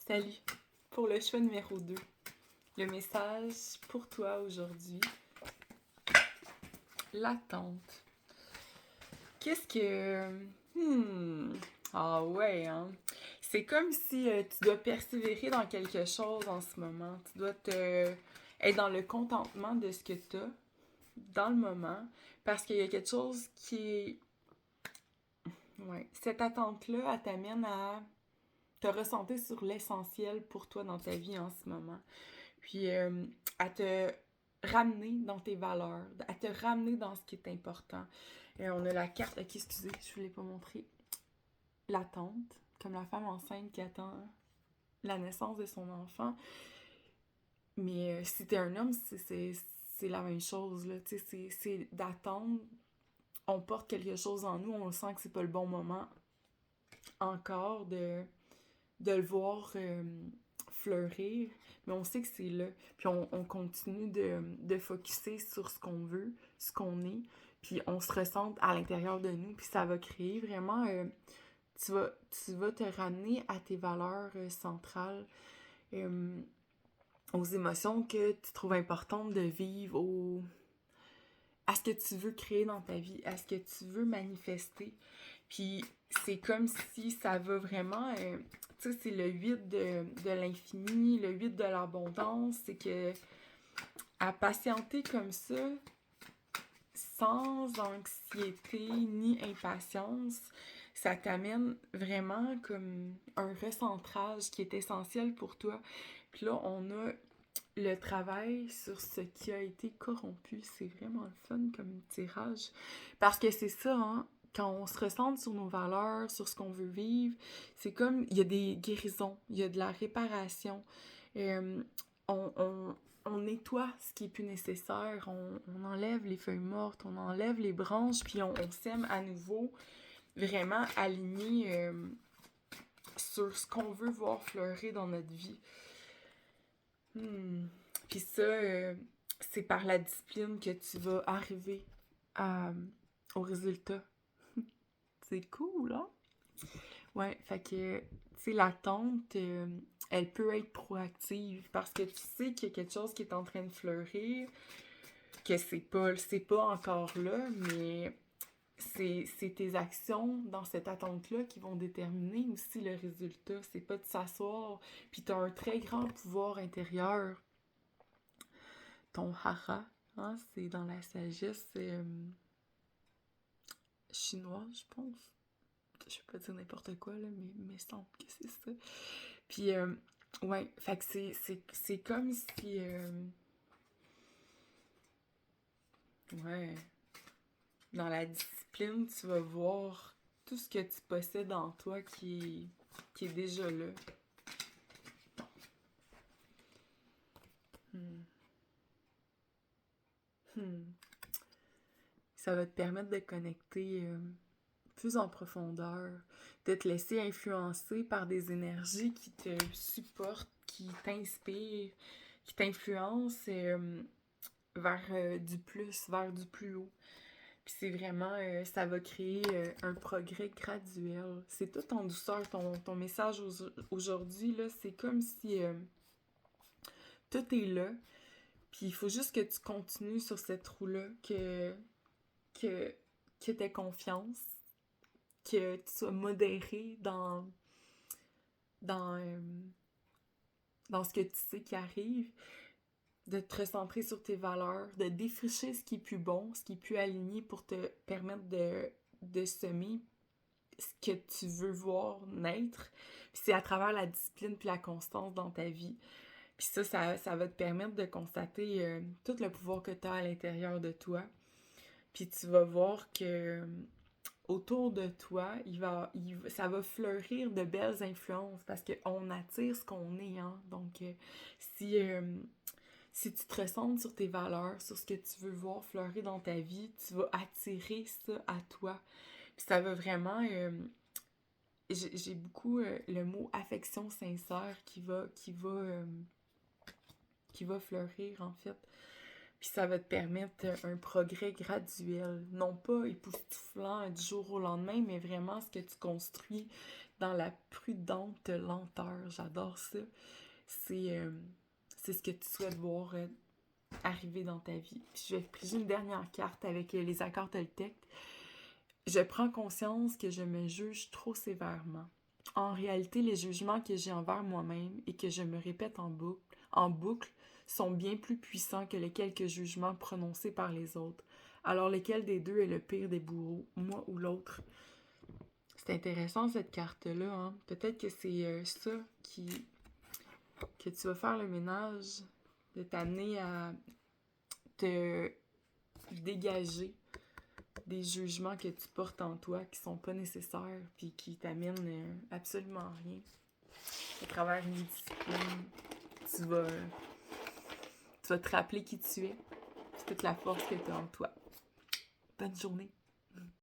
Salut! Pour le choix numéro 2, le message pour toi aujourd'hui, l'attente. Qu'est-ce que... Ah ouais, hein? C'est comme si tu dois persévérer dans quelque chose en ce moment. Tu dois être dans le contentement de ce que tu as dans le moment parce qu'il y a quelque chose qui est... Ouais. Cette attente-là, elle t'amène à te recentrer sur l'essentiel pour toi dans ta vie en ce moment. Puis à te ramener dans tes valeurs, à te ramener dans ce qui est important. On a la carte, ok, excusez, je ne vous l'ai pas montré. L'attente, comme la femme enceinte qui attend la naissance de son enfant. Mais si t'es un homme, c'est la même chose, là. Tu sais, c'est d'attendre. On porte quelque chose en nous, on sent que c'est pas le bon moment encore de le voir fleurir, mais on sait que c'est là. Puis on continue de focusser sur ce qu'on veut, ce qu'on est, puis on se ressent à l'intérieur de nous, puis ça va créer vraiment... tu vas te ramener à tes valeurs centrales, aux émotions que tu trouves importantes de vivre, à ce que tu veux créer dans ta vie, à ce que tu veux manifester. Puis c'est comme si ça va vraiment... tu sais, c'est le 8 de l'infini, le 8 de l'abondance. C'est que à patienter comme ça, sans anxiété ni impatience, ça t'amène vraiment comme un recentrage qui est essentiel pour toi. Puis là, on a le travail sur ce qui a été corrompu. C'est vraiment le fun comme tirage. Parce que c'est ça, hein? Quand on se recentre sur nos valeurs, sur ce qu'on veut vivre, c'est comme, il y a des guérisons, il y a de la réparation. On nettoie ce qui est plus nécessaire, on enlève les feuilles mortes, on enlève les branches, puis on sème à nouveau, vraiment aligné sur ce qu'on veut voir fleurir dans notre vie. Puis ça, c'est par la discipline que tu vas arriver au résultat. C'est cool, hein? Ouais, fait que, tu sais, l'attente, elle peut être proactive parce que tu sais qu'il y a quelque chose qui est en train de fleurir, que c'est pas encore là, mais c'est tes actions dans cette attente-là qui vont déterminer aussi le résultat. C'est pas de s'asseoir, puis t'as un très grand pouvoir intérieur. Ton hara, hein, c'est dans la sagesse chinoise, je pense. Je vais pas dire n'importe quoi, là, mais il me semble que c'est ça. Puis, ouais, fait que c'est comme si... ouais, dans la discipline, tu vas voir tout ce que tu possèdes en toi qui est déjà là. Ça va te permettre de connecter plus en profondeur, de te laisser influencer par des énergies qui te supportent, qui t'inspirent, qui t'influencent vers du plus, vers du plus haut. Puis c'est vraiment, ça va créer un progrès graduel. C'est tout en douceur, ton message aujourd'hui, là, c'est comme si tout est là, puis il faut juste que tu continues sur cette roue-là, que t'aies confiance, que tu sois modéré dans, euh, dans ce que tu sais qui arrive, de te recentrer sur tes valeurs, de défricher ce qui est plus bon, ce qui est plus aligné pour te permettre de semer ce que tu veux voir naître. Puis c'est à travers la discipline puis la constance dans ta vie. Puis ça va te permettre de constater tout le pouvoir que tu as à l'intérieur de toi. Puis tu vas voir que autour de toi, ça va fleurir de belles influences parce qu'on attire ce qu'on est, hein. Donc, si tu te recentres sur tes valeurs, sur ce que tu veux voir fleurir dans ta vie, tu vas attirer ça à toi. Puis ça va vraiment... j'ai beaucoup le mot affection sincère qui va fleurir, en fait. Puis ça va te permettre un progrès graduel. Non pas époustouflant du jour au lendemain, mais vraiment ce que tu construis, dans la prudente lenteur. J'adore ça. C'est ce que tu souhaites voir arriver dans ta vie. Puis je vais piger une dernière carte avec les accords Toltec. Je prends conscience que je me juge trop sévèrement. En réalité, les jugements que j'ai envers moi-même et que je me répète en boucle sont bien plus puissants que les quelques jugements prononcés par les autres. Alors, lequel des deux est le pire des bourreaux, moi ou l'autre? C'est intéressant cette carte-là, hein? Peut-être que c'est ça que tu vas faire le ménage, de t'amener à te dégager des jugements que tu portes en toi qui sont pas nécessaires puis qui t'amènent absolument rien. À travers une discipline, tu vas, tu vas te rappeler qui tu es, puis toute la force que tu as en toi. Bonne journée!